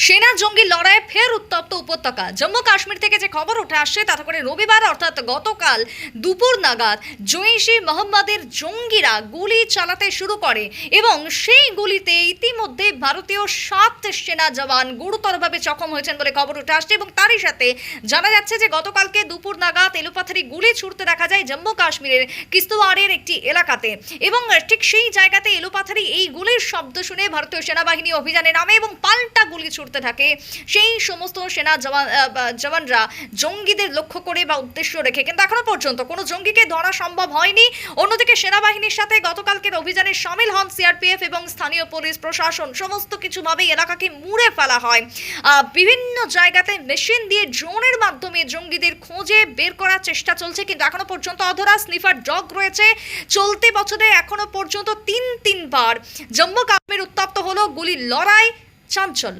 সেনা জঙ্গি লড়াইয়ে ফের উত্তপ্ত উপত্যকা। জম্মু কাশ্মীর থেকে যে খবর উঠে আসছে তাতে করে রবিবার অর্থাৎ গতকাল দুপুর নাগাদ জৈশ-ই মোহাম্মদের জঙ্গিরা গুলি চালাতে শুরু করে এবং সেই গুলিতে ইতিমধ্যে ভারতীয় 7 সেনা জওয়ান গুরুতরভাবে জখম হয়েছেন বলে খবর উঠে আসছে। এবং তারই সাথে জানা যাচ্ছে যে গতকালকে দুপুর নাগাদ এলোপাথারি গুলি ছুড়তে দেখা যায় জম্মু কাশ্মীরের কিস্তওয়াড়ের একটি এলাকাতে এবং ঠিক সেই জায়গাতে এলোপাথারি এই গুলির শব্দ শুনে ভারতীয় সেনাবাহিনী অভিযানে নামে এবং পাল্টা গুলি ছুটতে থাকে। সেই সমস্ত সেনা জওয়ানরা জঙ্গিদের লক্ষ্য করে বা উদ্দেশ্য রেখে, কিন্তু এখনো পর্যন্ত কোনো জঙ্গিকে ধরা সম্ভব হয়নি। অন্যদিকে সেনাবাহিনীর সাথে গতকালকের অভিযানে সামিল হন সিআরপিএফ এবং স্থানীয় পুলিশ প্রশাসন। সমস্ত কিছুভাবে এলাকাকে মুড়ে ফেলা হয়। বিভিন্ন জায়গাতে মেশিন দিয়ে ড্রোনের মাধ্যমে জঙ্গিদের খোঁজে বের করার চেষ্টা চলছে, কিন্তু এখনো পর্যন্ত অধরা। স্নিফার ডগ রয়েছে। চলতি বছরে এখনো পর্যন্ত তিনবার জম্মু কাশ্মীর উত্তপ্ত হলো, গুলির লড়াই, চাঞ্চল্য।